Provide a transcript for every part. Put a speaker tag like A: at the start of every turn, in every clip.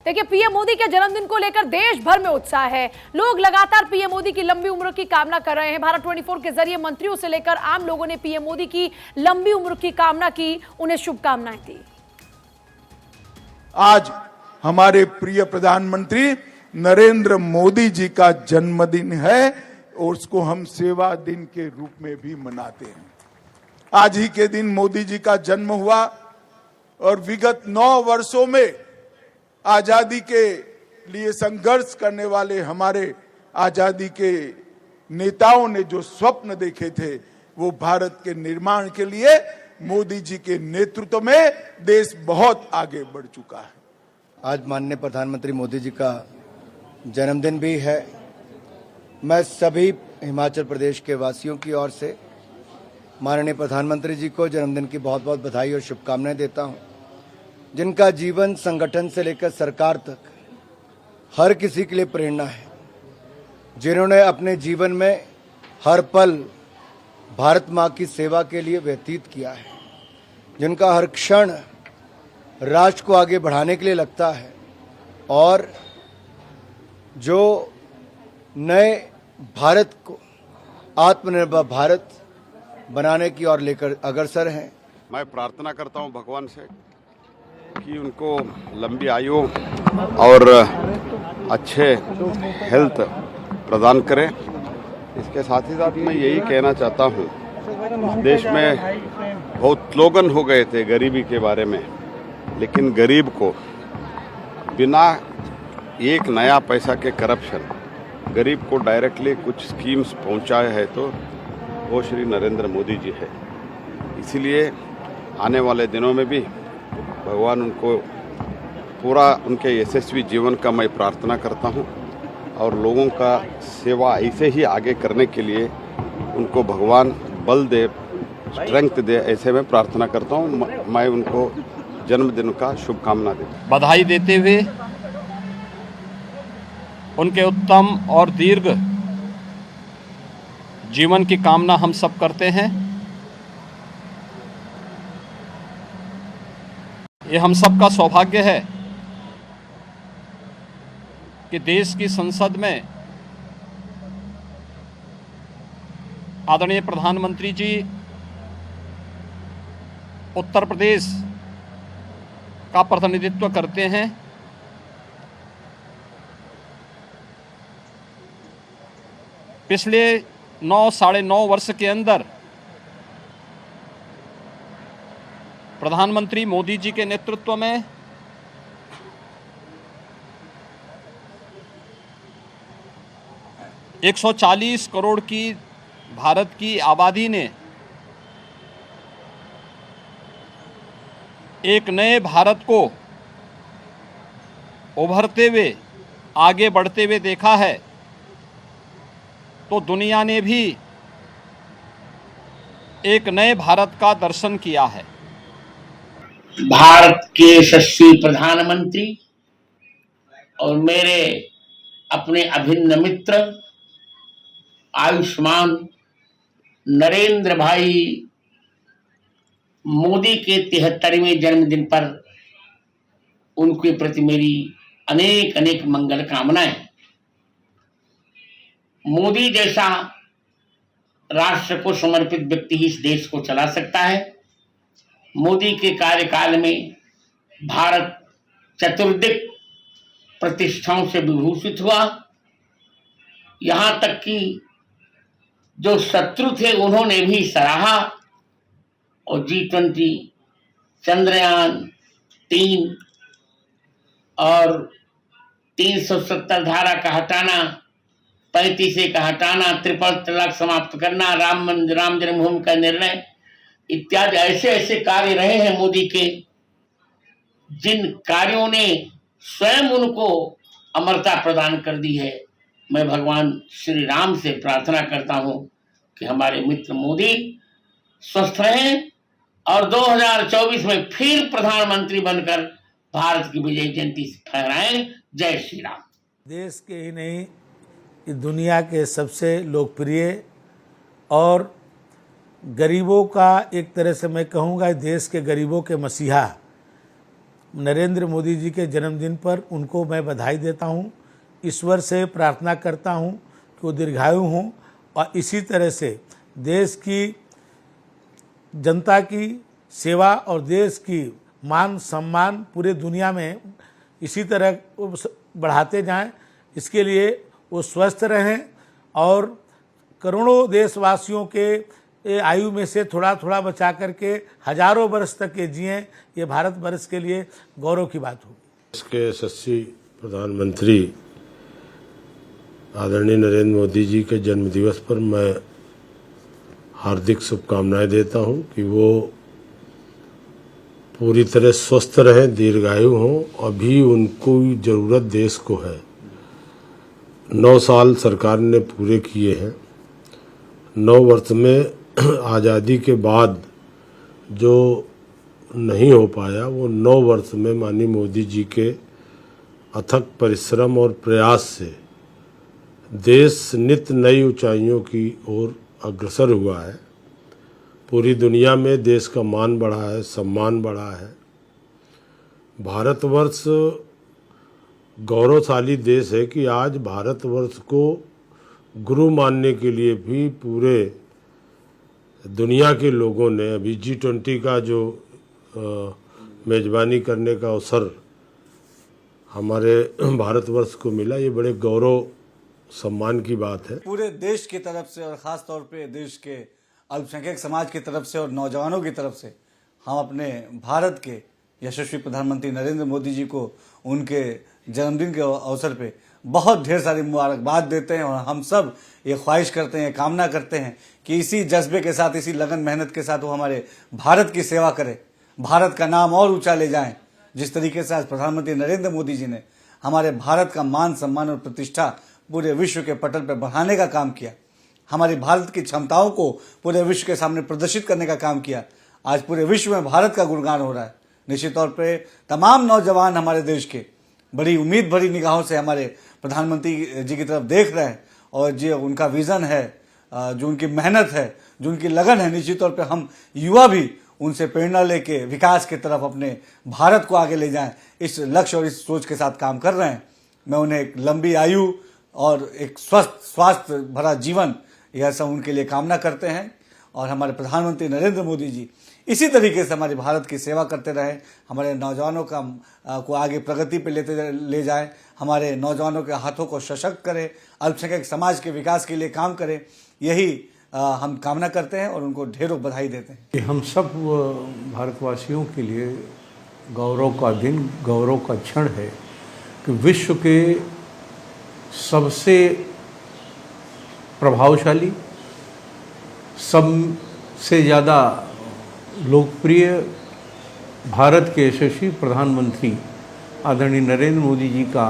A: देखिए, पीएम मोदी के जन्मदिन को लेकर देश भर में उत्साह है। लोग लगातार पीएम मोदी की लंबी उम्र की कामना कर रहे हैं। भारत 24 के जरिए मंत्रियों से लेकर आम लोगों ने पीएम मोदी की लंबी उम्र की कामना की, उन्हें शुभकामनाएं दी।
B: आज हमारे प्रिय प्रधानमंत्री नरेंद्र मोदी जी का जन्मदिन है और उसको हम सेवा दिन के रूप में भी मनाते हैं। आज ही के दिन मोदी जी का जन्म हुआ और विगत 9 वर्षों में आजादी के लिए संघर्ष करने वाले हमारे आजादी के नेताओं ने जो स्वप्न देखे थे, वो भारत के निर्माण के लिए मोदी जी के नेतृत्व में देश बहुत आगे बढ़ चुका है।
C: आज माननीय प्रधानमंत्री मोदी जी का जन्मदिन भी है। मैं सभी हिमाचल प्रदेश के वासियों की ओर से माननीय प्रधानमंत्री जी को जन्मदिन की बहुत बहुत बधाई और शुभकामनाएं देता हूं, जिनका जीवन संगठन से लेकर सरकार तक हर किसी के लिए प्रेरणा है, जिन्होंने अपने जीवन में हर पल भारत माँ की सेवा के लिए व्यतीत किया है, जिनका हर क्षण राष्ट्र को आगे बढ़ाने के लिए लगता है और जो नए भारत को आत्मनिर्भर भारत बनाने की ओर लेकर अग्रसर हैं।
D: मैं प्रार्थना करता हूं भगवान से कि उनको लंबी आयु और अच्छे हेल्थ प्रदान करें। इसके साथ ही साथ मैं यही कहना चाहता हूं, देश में बहुत स्लोगन हो गए थे गरीबी के बारे में, लेकिन गरीब को बिना एक नया पैसा के करप्शन गरीब को डायरेक्टली कुछ स्कीम्स पहुंचाए है तो वो श्री नरेंद्र मोदी जी है। इसीलिए आने वाले दिनों में भी भगवान उनको पूरा उनके यशस्वी जीवन का मैं प्रार्थना करता हूं और लोगों का सेवा ऐसे ही आगे करने के लिए उनको भगवान बल दे, स्ट्रेंथ दे, ऐसे में प्रार्थना करता हूं। मैं उनको जन्मदिन का शुभकामना देता हूं।
E: बधाई देते हुए उनके उत्तम और दीर्घ जीवन की कामना हम सब करते हैं। ये हम सब का सौभाग्य है कि देश की संसद में आदरणीय प्रधानमंत्री जी उत्तर प्रदेश का प्रतिनिधित्व करते हैं। पिछले 9-9.5 वर्ष के अंदर प्रधानमंत्री मोदी जी के नेतृत्व में एक 140 करोड़ की भारत की आबादी ने एक नए भारत को उभरते हुए आगे बढ़ते हुए देखा है, तो दुनिया ने भी एक नए भारत का दर्शन किया है।
F: भारत के यशस्वी प्रधानमंत्री और मेरे अपने अभिन्न मित्र आयुष्मान नरेंद्र भाई मोदी के 73वें जन्मदिन पर उनके प्रति मेरी अनेक अनेक मंगल कामनाएं। मोदी जैसा राष्ट्र को समर्पित व्यक्ति ही इस देश को चला सकता है। मोदी के कार्यकाल में भारत चतुर्दिक प्रतिष्ठाओं से विभूषित हुआ। यहां तक कि जो शत्रु थे उन्होंने भी सराहा और G20, चंद्रयान 3 और 370 धारा का हटाना, 35A का हटाना, ट्रिपल तलाक समाप्त करना, राम जन्मभूमि का निर्णय इत्यादि ऐसे ऐसे कार्य रहे हैं मोदी के, जिन कार्यों ने स्वयं उनको अमरता प्रदान कर दी है। मैं भगवान श्री राम से प्रार्थना करता हूं कि हमारे मित्र मोदी स्वस्थ रहें और 2024 में फिर प्रधानमंत्री बनकर भारत की विजय जयंती फहराएं। जय श्री राम।
G: देश के ही नहीं, दुनिया के सबसे लोकप्रिय और गरीबों का, एक तरह से मैं कहूँगा देश के गरीबों के मसीहा नरेंद्र मोदी जी के जन्मदिन पर उनको मैं बधाई देता हूँ। ईश्वर से प्रार्थना करता हूँ कि वो दीर्घायु हों और इसी तरह से देश की जनता की सेवा और देश की मान सम्मान पूरे दुनिया में इसी तरह बढ़ाते जाएं। इसके लिए वो स्वस्थ रहें और करोड़ों देशवासियों के आयु में से थोड़ा थोड़ा बचा करके हजारों वर्ष तक के जिएं। ये भारत वर्ष के लिए गौरव की बात होगी।
H: इसके यशस्वी प्रधानमंत्री आदरणीय नरेंद्र मोदी जी के जन्मदिवस पर मैं हार्दिक शुभकामनाएं देता हूं कि वो पूरी तरह स्वस्थ रहें, दीर्घायु हों। अभी उनको ज़रूरत देश को है। 9 साल सरकार ने पूरे किए हैं। 9 वर्ष में आज़ादी के बाद जो नहीं हो पाया वो 9 वर्ष में माननीय मोदी जी के अथक परिश्रम और प्रयास से देश नित नई ऊंचाइयों की ओर अग्रसर हुआ है। पूरी दुनिया में देश का मान बढ़ा है, सम्मान बढ़ा है। भारतवर्ष गौरवशाली देश है कि आज भारतवर्ष को गुरु मानने के लिए भी पूरे दुनिया के लोगों ने अभी G20 का जो मेज़बानी करने का अवसर हमारे भारतवर्ष को मिला, ये बड़े गौरव सम्मान की बात है।
C: पूरे देश की तरफ से और ख़ास तौर पे देश के अल्पसंख्यक समाज की तरफ से और नौजवानों की तरफ से हम अपने भारत के यशस्वी प्रधानमंत्री नरेंद्र मोदी जी को उनके जन्मदिन के अवसर पे बहुत ढेर सारी मुबारकबाद देते हैं। और हम सब ये ख्वाहिश करते हैं, कामना करते हैं कि इसी जज्बे के साथ, इसी लगन मेहनत के साथ वो हमारे भारत की सेवा करें, भारत का नाम और ऊंचा ले जाएं। जिस तरीके से आज प्रधानमंत्री नरेंद्र मोदी जी ने हमारे भारत का मान सम्मान और प्रतिष्ठा पूरे विश्व के पटल पर बढ़ाने का काम किया, हमारे भारत की क्षमताओं को पूरे विश्व के सामने प्रदर्शित करने का काम किया, आज पूरे विश्व में भारत का गुणगान हो रहा है। निश्चित तौर पे तमाम नौजवान हमारे देश के बड़ी उम्मीद भरी निगाहों से हमारे प्रधानमंत्री जी की तरफ देख रहे हैं और जो उनका विजन है, जो उनकी मेहनत है, जो उनकी लगन है, निश्चित तौर पे हम युवा भी उनसे प्रेरणा लेके विकास की तरफ अपने भारत को आगे ले जाएं, इस लक्ष्य और इस सोच के साथ काम कर रहे हैं। मैं उन्हें एक लंबी आयु और एक स्वस्थ स्वास्थ्य भरा जीवन, यह सब उनके लिए कामना करते हैं। और हमारे प्रधानमंत्री नरेंद्र मोदी जी इसी तरीके से हमारे भारत की सेवा करते रहें, हमारे नौजवानों को आगे प्रगति पे ले जाएं, हमारे नौजवानों के हाथों को सशक्त करें, अल्पसंख्यक समाज के विकास के लिए काम करें। यही हम कामना करते हैं और उनको ढेरों बधाई देते हैं।
I: हम सब भारतवासियों के लिए गौरव का दिन, गौरव का क्षण है कि विश्व के सबसे प्रभावशाली, सबसे ज़्यादा लोकप्रिय भारत के यशस्वी प्रधानमंत्री आदरणीय नरेंद्र मोदी जी का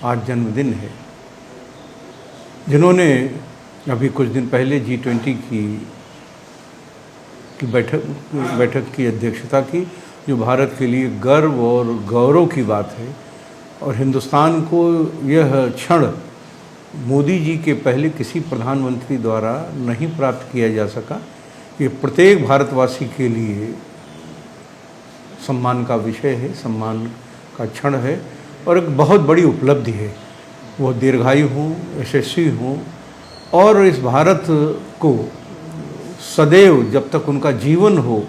I: आज जन्मदिन है, जिन्होंने अभी कुछ दिन पहले G20 की बैठक की अध्यक्षता की, जो भारत के लिए गर्व और गौरव की बात है। और हिंदुस्तान को यह क्षण मोदी जी के पहले किसी प्रधानमंत्री द्वारा नहीं प्राप्त किया जा सका। ये प्रत्येक भारतवासी के लिए सम्मान का विषय है, सम्मान का क्षण है और एक बहुत बड़ी उपलब्धि है। वो दीर्घायु हों, यशस्वी हों और इस भारत को सदैव जब तक उनका जीवन हो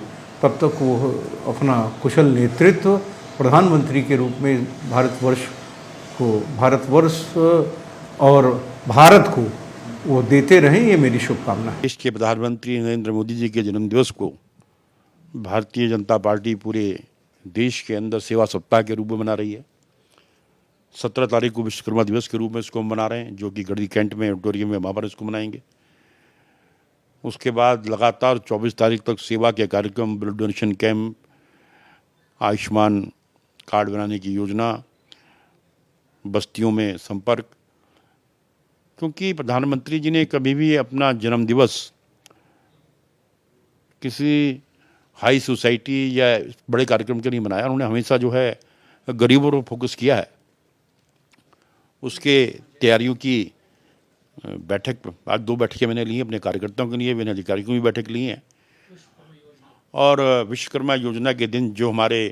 I: तब तक वो अपना कुशल नेतृत्व प्रधानमंत्री के रूप में भारतवर्ष और भारत को वो देते रहें, ये मेरी शुभकामना है।
D: देश के प्रधानमंत्री नरेंद्र मोदी जी के जन्मदिवस को भारतीय जनता पार्टी पूरे देश के अंदर सेवा सप्ताह के रूप में मना रही है। 17 तारीख को विश्वकर्मा दिवस के रूप में इसको मना रहे हैं, जो कि गढ़ी कैंट में ऑडिटोरियम में वहाँ पर इसको मनाएंगे। उसके बाद लगातार 24 तारीख तक सेवा के कार्यक्रम, blood donation camp, Ayushman card बनाने की योजना, बस्तियों में संपर्क। क्योंकि प्रधानमंत्री जी ने कभी भी अपना जन्मदिवस किसी हाई सोसाइटी या बड़े कार्यक्रम के नहीं मनाया। उन्होंने हमेशा जो है गरीबों पर फोकस किया है। उसके तैयारियों की बैठक, आज 2 बैठकें मैंने ली हैं अपने कार्यकर्ताओं के लिए, मैंने अधिकारियों की भी बैठक ली हैं। और विश्वकर्मा योजना के दिन जो हमारे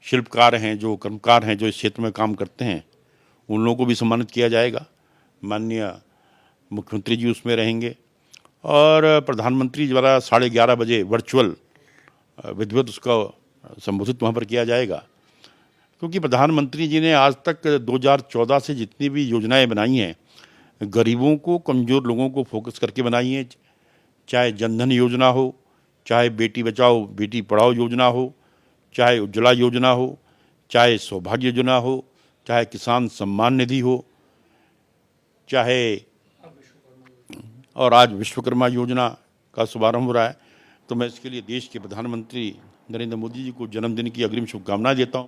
J: शिल्पकार हैं, जो कर्मकार हैं, जो इस क्षेत्र में काम करते हैं, उन लोगों को भी सम्मानित किया जाएगा। माननीय मुख्यमंत्री जी उसमें रहेंगे और प्रधानमंत्री द्वारा 11:30 बजे वर्चुअल विधिवत उसका संबोधित वहाँ पर किया जाएगा। क्योंकि प्रधानमंत्री जी ने आज तक 2014 से जितनी भी योजनाएं बनाई हैं, गरीबों को, कमज़ोर लोगों को फोकस करके बनाई हैं। चाहे जनधन योजना हो, चाहे बेटी बचाओ बेटी पढ़ाओ योजना हो, चाहे उज्ज्वला योजना हो, चाहे सौभाग्य योजना हो, चाहे किसान सम्मान निधि हो, चाहे और आज विश्वकर्मा योजना का शुभारंभ हो रहा है। तो मैं इसके लिए देश के प्रधानमंत्री नरेंद्र मोदी जी को जन्मदिन की अग्रिम शुभकामनाएं देता हूं।